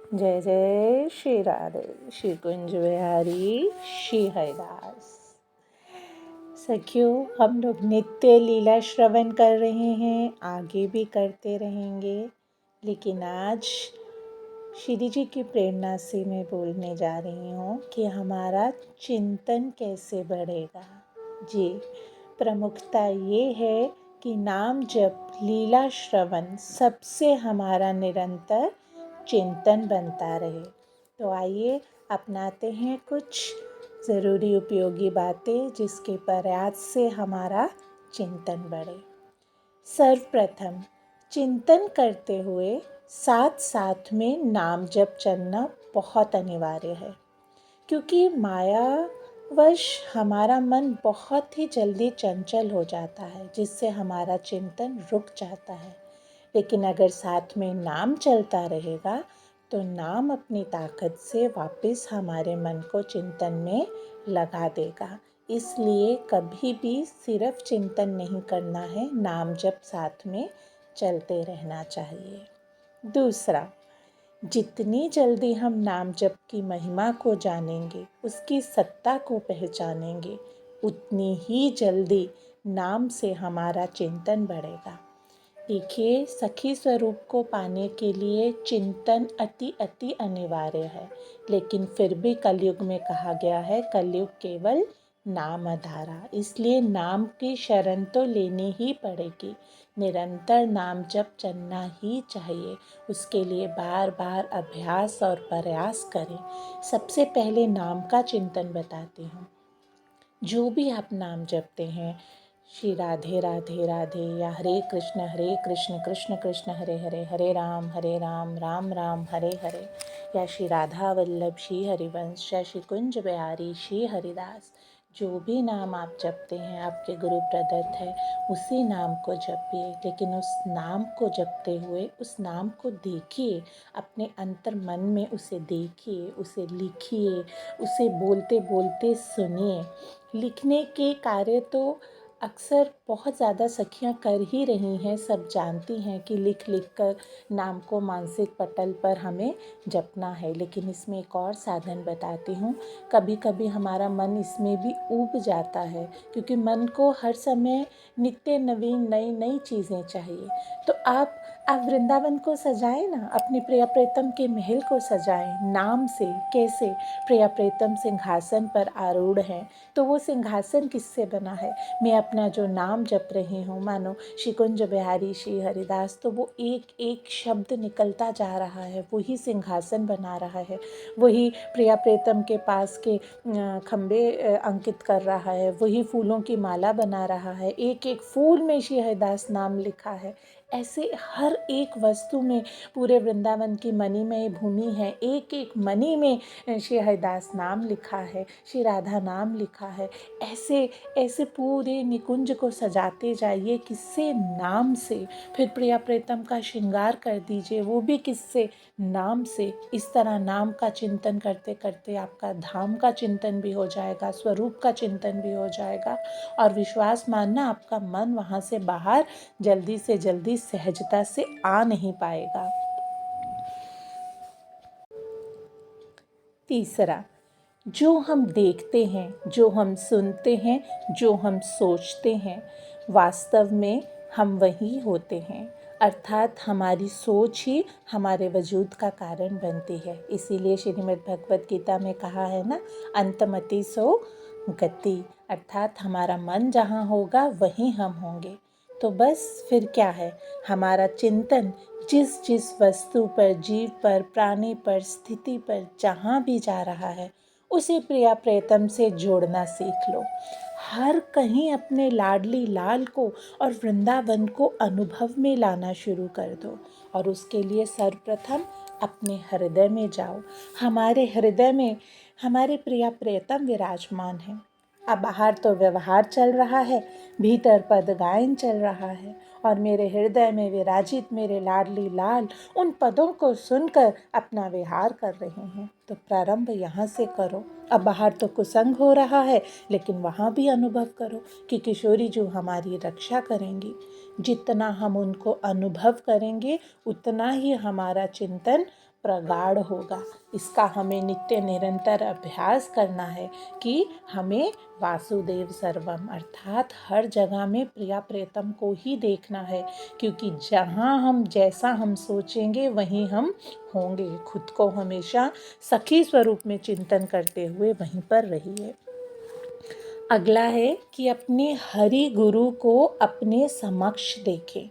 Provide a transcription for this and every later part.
जय जय श्री राधे श्री कुंज बिहारी श्री हरिदास। सखियों, हम लोग नित्य लीला श्रवण कर रहे हैं, आगे भी करते रहेंगे। लेकिन आज श्री जी की प्रेरणा से मैं बोलने जा रही हूँ कि हमारा चिंतन कैसे बढ़ेगा। जी, प्रमुखता ये है कि नाम जप, लीला श्रवण सबसे हमारा निरंतर चिंतन बनता रहे। तो आइए अपनाते हैं कुछ ज़रूरी उपयोगी बातें जिसके प्रयास से हमारा चिंतन बढ़े। सर्वप्रथम, चिंतन करते हुए साथ साथ में नाम जप चलना बहुत अनिवार्य है, क्योंकि मायावश हमारा मन बहुत ही जल्दी चंचल हो जाता है, जिससे हमारा चिंतन रुक जाता है। लेकिन अगर साथ में नाम चलता रहेगा तो नाम अपनी ताकत से वापस हमारे मन को चिंतन में लगा देगा। इसलिए कभी भी सिर्फ चिंतन नहीं करना है, नाम जप साथ में चलते रहना चाहिए। दूसरा, जितनी जल्दी हम नाम जप की महिमा को जानेंगे, उसकी सत्ता को पहचानेंगे, उतनी ही जल्दी नाम से हमारा चिंतन बढ़ेगा। देखिए, सखी स्वरूप को पाने के लिए चिंतन अति अति अनिवार्य है, लेकिन फिर भी कलयुग में कहा गया है, कलयुग केवल नाम आधारा। इसलिए नाम की शरण तो लेनी ही पड़ेगी। निरंतर नाम जप चलना ही चाहिए। उसके लिए बार बार अभ्यास और प्रयास करें। सबसे पहले नाम का चिंतन बताती हूँ। जो भी आप नाम जपते हैं, श्री राधे राधे राधे या हरे कृष्ण कृष्ण कृष्ण हरे हरे, हरे राम राम राम हरे हरे, या श्री राधा वल्लभ श्री हरिवंश या श्री कुंज बिहारी श्री हरिदास, जो भी नाम आप जपते हैं आपके गुरु प्रदत्त है, उसी नाम को जपिए। लेकिन उस नाम को जपते हुए उस नाम को देखिए, अपने अंतर मन में उसे देखिए, उसे लिखिए, उसे बोलते बोलते सुनिए। लिखने के कार्य तो अक्सर बहुत ज़्यादा सखियाँ कर ही रही हैं, सब जानती हैं कि लिख लिख कर नाम को मानसिक पटल पर हमें जपना है। लेकिन इसमें एक और साधन बताती हूँ। कभी कभी हमारा मन इसमें भी ऊब जाता है, क्योंकि मन को हर समय नित्य नवीन नई नई चीज़ें चाहिए। तो आप वृंदावन को सजाएं ना, अपनी प्रिय प्रीतम के महल को सजाएं नाम से। कैसे? प्रिय प्रीतम सिंहासन पर आरूढ़ हैं, तो वो सिंहासन किससे बना है? मैं अपना जो नाम जप रही हूँ, मानो श्री कुंज बिहारी श्री हरिदास, तो वो एक एक शब्द निकलता जा रहा है, वही सिंहासन बना रहा है, वही प्रिया प्रीतम के पास के खम्बे अंकित कर रहा है, वही फूलों की माला बना रहा है, एक एक फूल में श्री हरिदास नाम लिखा है। ऐसे हर एक वस्तु में पूरे वृंदावन की मणिमय भूमि है, एक एक मणि में श्री हरिदास नाम लिखा है, श्री राधा नाम लिखा है। ऐसे ऐसे पूरे निकुंज को सजाते जाइए, किससे? नाम से। फिर प्रिया प्रीतम का श्रृंगार कर दीजिए, वो भी किससे? नाम से। इस तरह नाम का चिंतन करते करते आपका धाम का चिंतन भी हो जाएगा, स्वरूप का चिंतन भी हो जाएगा, और विश्वास मानना, आपका मन वहाँ से बाहर जल्दी से जल्दी सहजता से आ नहीं पाएगा। तीसरा, जो हम देखते हैं, जो हम सुनते हैं, जो हम सोचते हैं, वास्तव में हम वही होते हैं। अर्थात हमारी सोच ही हमारे वजूद का कारण बनती है। इसीलिए श्रीमद् भगवद गीता में कहा है ना, अंतमति सो गति, अर्थात हमारा मन जहाँ होगा वहीं हम होंगे। तो बस फिर क्या है, हमारा चिंतन जिस जिस वस्तु पर, जीव पर, प्राणी पर, स्थिति पर जहाँ भी जा रहा है, उसे प्रिया प्रीतम से जोड़ना सीख लो। हर कहीं अपने लाडली लाल को और वृंदावन को अनुभव में लाना शुरू कर दो। और उसके लिए सर्वप्रथम अपने हृदय में जाओ। हमारे हृदय में हमारे प्रिया प्रीतम विराजमान हैं। अब बाहर तो व्यवहार चल रहा है, भीतर पद गायन चल रहा है, और मेरे हृदय में विराजित मेरे लाडली लाल उन पदों को सुनकर अपना विहार कर रहे हैं। तो प्रारंभ यहाँ से करो। अब बाहर तो कुसंग हो रहा है, लेकिन वहाँ भी अनुभव करो कि किशोरी जो हमारी रक्षा करेंगी। जितना हम उनको अनुभव करेंगे, उतना ही हमारा चिंतन प्रगाढ़ होगा। इसका हमें नित्य निरंतर अभ्यास करना है कि हमें वासुदेव सर्वम अर्थात हर जगह में प्रिया प्रियतम को ही देखना है, क्योंकि जहाँ हम जैसा हम सोचेंगे वहीं हम होंगे। खुद को हमेशा सखी स्वरूप में चिंतन करते हुए वहीं पर रहिए। अगला है कि अपने हरि गुरु को अपने समक्ष देखें,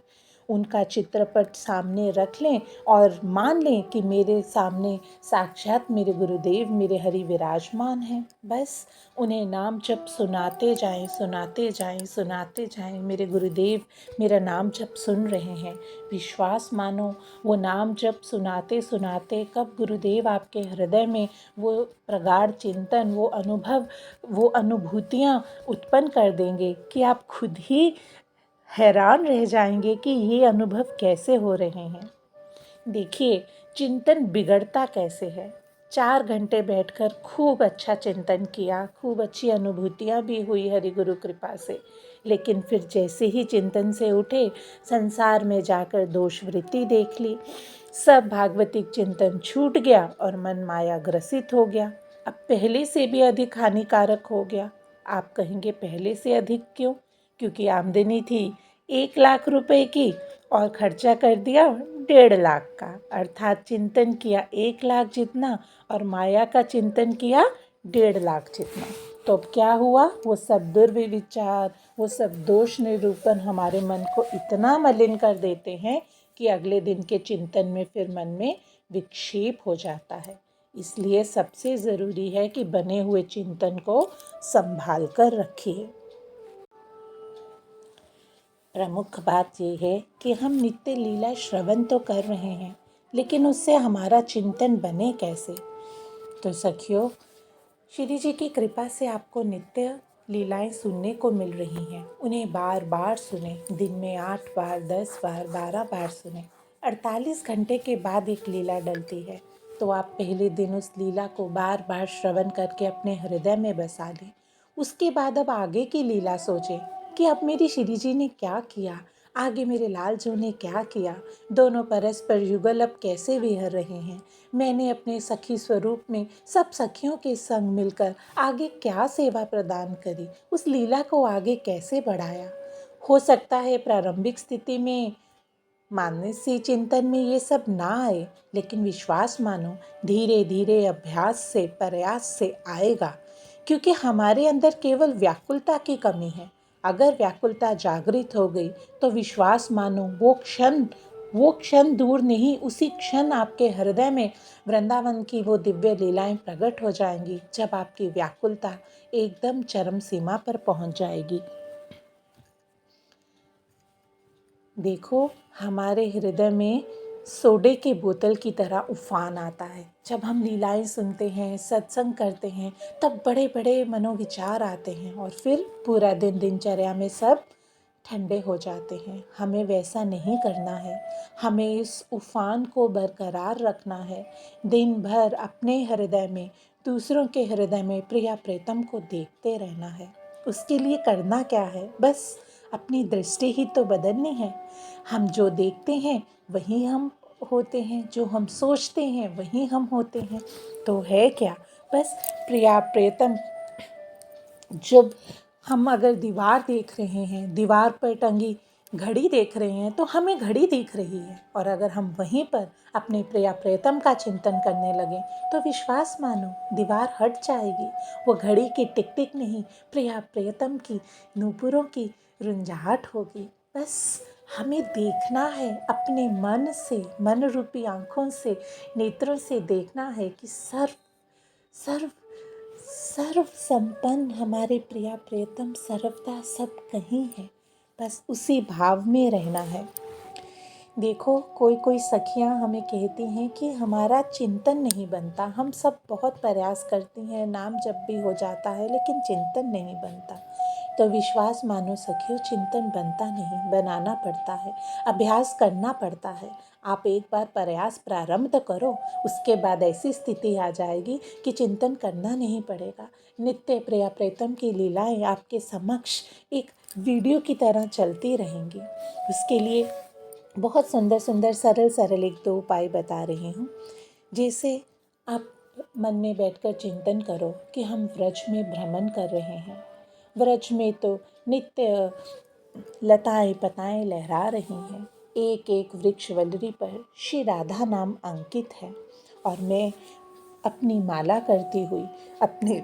उनका चित्रपट सामने रख लें और मान लें कि मेरे सामने साक्षात मेरे गुरुदेव मेरे हरि विराजमान हैं। बस उन्हें नाम जप सुनाते जाएं, सुनाते जाएं, सुनाते जाएं। मेरे गुरुदेव मेरा नाम जप सुन रहे हैं। विश्वास मानो, वो नाम जप सुनाते सुनाते कब गुरुदेव आपके हृदय में वो प्रगाढ़ चिंतन, वो अनुभव, वो अनुभूतियाँ उत्पन्न कर देंगे कि आप खुद ही हैरान रह जाएंगे कि ये अनुभव कैसे हो रहे हैं। देखिए, चिंतन बिगड़ता कैसे है। 4 घंटे बैठकर खूब अच्छा चिंतन किया, खूब अच्छी अनुभूतियाँ भी हुई हरि गुरु कृपा से, लेकिन फिर जैसे ही चिंतन से उठे, संसार में जाकर दोष वृत्ति देख ली, सब भागवतिक चिंतन छूट गया और मन माया ग्रसित हो गया। अब पहले से भी अधिक हानिकारक हो गया। आप कहेंगे पहले से अधिक क्यों? क्योंकि आमदनी थी 1 लाख रुपए की और खर्चा कर दिया 1.5 लाख का, अर्थात चिंतन किया 1 लाख जितना और माया का चिंतन किया 1.5 लाख जितना। तो अब क्या हुआ? वो सब दुर्विचार, वो सब दोष निरूपण हमारे मन को इतना मलिन कर देते हैं कि अगले दिन के चिंतन में फिर मन में विक्षेप हो जाता है। इसलिए सबसे ज़रूरी है कि बने हुए चिंतन को संभाल कर रखिए। प्रमुख बात यह है कि हम नित्य लीला श्रवण तो कर रहे हैं, लेकिन उससे हमारा चिंतन बने कैसे? तो सखियों, श्री जी की कृपा से आपको नित्य लीलाएं सुनने को मिल रही हैं। उन्हें बार बार सुने, दिन में 8 बार, 10 बार, 12 बार सुने। 48 घंटे के बाद एक लीला डलती है, तो आप पहले दिन उस लीला को बार बार श्रवण करके अपने हृदय में बसा लें। उसके बाद अब आगे की लीला सोचें कि अब मेरी श्री जी ने क्या किया, आगे मेरे लाल जो ने क्या किया, दोनों परस्पर युगल अब कैसे विहर रहे हैं, मैंने अपने सखी स्वरूप में सब सखियों के संग मिलकर आगे क्या सेवा प्रदान करी, उस लीला को आगे कैसे बढ़ाया। हो सकता है प्रारंभिक स्थिति में मानसी चिंतन में ये सब ना आए, लेकिन विश्वास मानो धीरे धीरे अभ्यास से प्रयास से आएगा, क्योंकि हमारे अंदर केवल व्याकुलता की कमी है। अगर व्याकुलता जागृत हो गई तो विश्वास मानो वो क्षण दूर नहीं, उसी क्षण आपके हृदय में वृंदावन की वो दिव्य लीलाएं प्रकट हो जाएंगी, जब आपकी व्याकुलता एकदम चरम सीमा पर पहुंच जाएगी। देखो, हमारे हृदय में सोडे के बोतल की तरह उफान आता है। जब हम लीलाएं सुनते हैं, सत्संग करते हैं, तब बड़े बड़े मनोविचार आते हैं और फिर पूरा दिन दिनचर्या में सब ठंडे हो जाते हैं। हमें वैसा नहीं करना है। हमें इस उफान को बरकरार रखना है। दिन भर अपने हृदय में, दूसरों के हृदय में प्रिया प्रीतम को देखते रहना है। उसके लिए करना क्या है? बस अपनी दृष्टि ही तो बदलनी है। हम जो देखते हैं वही हम होते हैं, जो हम सोचते हैं वही हम होते हैं। तो है क्या? बस प्रिया प्रीतम, जब हम अगर दीवार देख रहे हैं, दीवार पर टंगी घड़ी देख रहे हैं, तो हमें घड़ी दिख रही है, और अगर हम वहीं पर अपने प्रिया प्रियतम का चिंतन करने लगे तो विश्वास मानो दीवार हट जाएगी। वो घड़ी की टिक टिक नहीं, प्रिया प्रियतम की नूपुरों की रुंझाहट होगी। बस हमें देखना है अपने मन से, मन रूपी आँखों से, नेत्रों से देखना है कि सर्व सर्व सर्व संपन्न हमारे प्रिया प्रियतम सर्वदा सब कहीं है। बस उसी भाव में रहना है। देखो, कोई कोई सखियाँ हमें कहती हैं कि हमारा चिंतन नहीं बनता, हम सब बहुत प्रयास करती हैं, नाम जब भी हो जाता है, लेकिन चिंतन नहीं बनता। तो विश्वास मानो सखियों, चिंतन बनता नहीं, बनाना पड़ता है, अभ्यास करना पड़ता है। आप एक बार प्रयास प्रारंभ करो, उसके बाद ऐसी स्थिति आ जाएगी कि चिंतन करना नहीं पड़ेगा। नित्य प्रिया प्रीतम की लीलाएं आपके समक्ष एक वीडियो की तरह चलती रहेंगी। उसके लिए बहुत सुंदर सुंदर सरल सरल 1-2 उपाय बता रही हूँ। जैसे आप मन में बैठकर चिंतन करो कि हम व्रज में भ्रमण कर रहे हैं। व्रज में तो नित्य लताएं पताएं लहरा रही हैं। एक एक वृक्ष वल्लरी पर श्री राधा नाम अंकित है और मैं अपनी माला करती हुई अपने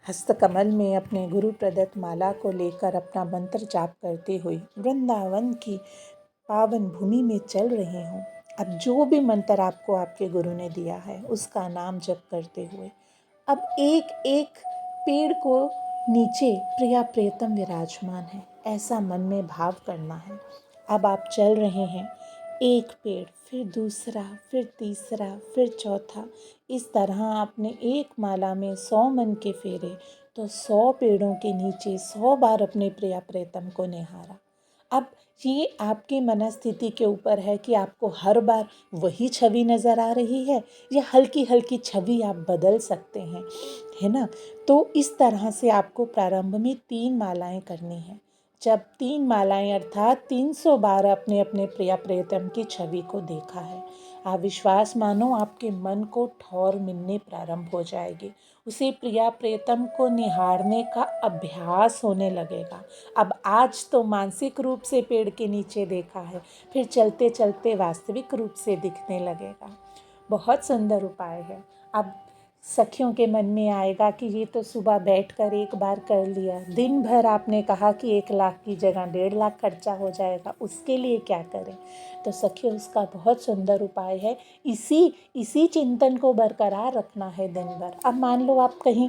हस्तकमल में अपने गुरु प्रदत्त माला को लेकर अपना मंत्र जाप करती हुई वृंदावन की पावन भूमि में चल रही हूँ। अब जो भी मंत्र आपको आपके गुरु ने दिया है उसका नाम जप करते हुए अब एक एक पेड़ को नीचे प्रिया प्रियतम विराजमान है, ऐसा मन में भाव करना है। अब आप चल रहे हैं, एक पेड़, फिर दूसरा, फिर तीसरा, फिर चौथा। इस तरह आपने एक माला में 100 मन के फेरे तो 100 पेड़ों के नीचे 100 बार अपने प्रिया प्रियतम को निहारा। अब ये आपकी मनस्थिति के ऊपर है कि आपको हर बार वही छवि नज़र आ रही है या हल्की हल्की छवि आप बदल सकते हैं, है ना। तो इस तरह से आपको प्रारंभ में 3 मालाएं करनी है। जब 3 मालाएं अर्थात 300 बार अपने अपने प्रिया प्रियतम की छवि को देखा है, आप विश्वास मानो आपके मन को ठौर मिलने प्रारंभ हो जाएगी। उसे प्रिया प्रियतम को निहारने का अभ्यास होने लगेगा। अब आज तो मानसिक रूप से पेड़ के नीचे देखा है, फिर चलते चलते वास्तविक रूप से दिखने लगेगा। बहुत सुंदर उपाय है। अब सखियों के मन में आएगा कि ये तो सुबह बैठकर एक बार कर लिया, दिन भर आपने कहा कि 1 लाख की जगह 1.5 लाख खर्चा हो जाएगा, उसके लिए क्या करें। तो सखियों, उसका बहुत सुंदर उपाय है। इसी चिंतन को बरकरार रखना है दिन भर। अब मान लो आप कहीं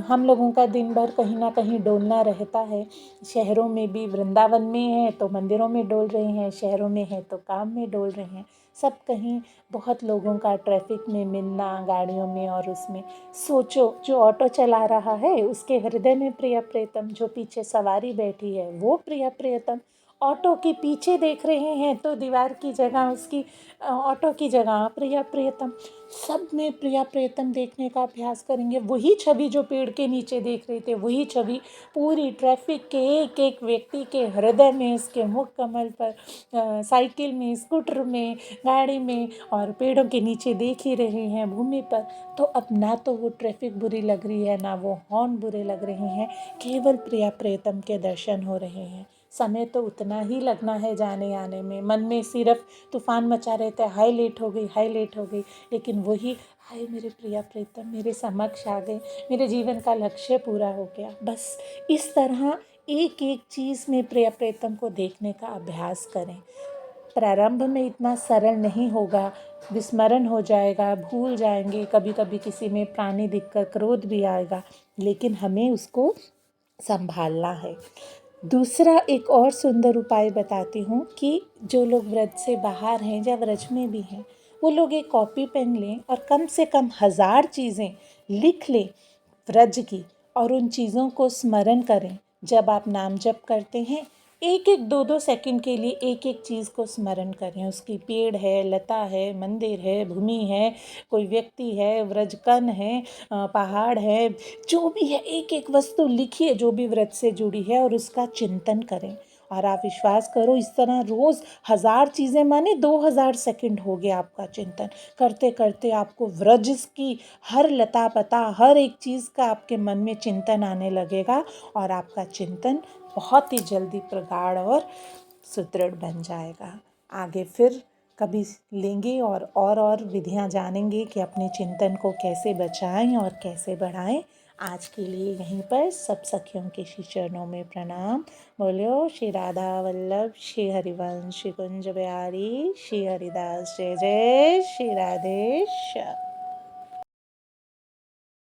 हम लोगों का दिन भर कहीं ना कहीं डोलना रहता है। शहरों में भी, वृंदावन में है तो मंदिरों में डोल रहे हैं, शहरों में है तो काम में डोल रहे हैं, सब कहीं बहुत लोगों का ट्रैफिक में मिलना, गाड़ियों में और उसमें। सोचो, जो ऑटो चला रहा है उसके हृदय में प्रिया प्रियतम, जो पीछे सवारी बैठी है वो प्रिया प्रियतम। ऑटो के पीछे देख रहे हैं तो दीवार की जगह उसकी ऑटो की जगह प्रिया प्रियतम। सब में प्रिया प्रियतम देखने का अभ्यास करेंगे। वही छवि जो पेड़ के नीचे देख रहे थे, वही छवि पूरी ट्रैफिक के एक एक व्यक्ति के हृदय में, उसके मुख कमल पर, साइकिल में, स्कूटर में, गाड़ी में और पेड़ों के नीचे देख ही रहे हैं भूमि पर। तो अब ना तो वो ट्रैफिक बुरी लग रही है, ना वो हॉर्न बुरे लग रहे हैं, केवल प्रिया प्रियतम के दर्शन हो रहे हैं। समय तो उतना ही लगना है जाने आने में, मन में सिर्फ तूफान मचा रहता है, हाय लेट हो गई, हाय लेट हो गई। लेकिन वही हाय मेरे प्रिया प्रीतम मेरे समक्ष आ गए, मेरे जीवन का लक्ष्य पूरा हो गया। बस इस तरह एक एक चीज़ में प्रिया प्रीतम को देखने का अभ्यास करें। प्रारंभ में इतना सरल नहीं होगा, विस्मरण हो जाएगा, भूल जाएंगे, कभी कभी किसी में प्राणी दिखकर क्रोध भी आएगा, लेकिन हमें उसको संभालना है। दूसरा एक और सुंदर उपाय बताती हूँ कि जो लोग व्रत से बाहर हैं या व्रज में भी हैं, वो लोग एक कॉपी पेन लें और कम से कम 1000 चीज़ें लिख लें व्रज की, और उन चीज़ों को स्मरण करें। जब आप नाम जप करते हैं, एक एक 2-2 सेकंड के लिए एक एक चीज़ को स्मरण करें। उसकी पेड़ है, लता है, मंदिर है, भूमि है, कोई व्यक्ति है, व्रजकन है, पहाड़ है, जो भी है एक एक वस्तु लिखिए जो भी व्रत से जुड़ी है और उसका चिंतन करें। और आप विश्वास करो, इस तरह रोज़ 1000 चीज़ें माने 2000 सेकंड हो गया आपका चिंतन करते करते, आपको व्रज की हर लता पता, हर एक चीज़ का आपके मन में चिंतन आने लगेगा और आपका चिंतन बहुत ही जल्दी प्रगाढ़ और सुदृढ़ बन जाएगा। आगे फिर कभी लेंगे और विधियां जानेंगे कि अपने चिंतन को कैसे बचाएं और कैसे बढ़ाएं। आज के लिए यहीं पर सब सखियों के श्री चरणों में प्रणाम। बोलो श्री राधा वल्लभ, श्री हरिवंश, श्री कुंज बिहारी, श्री हरिदास। जय जय श्री राधेश।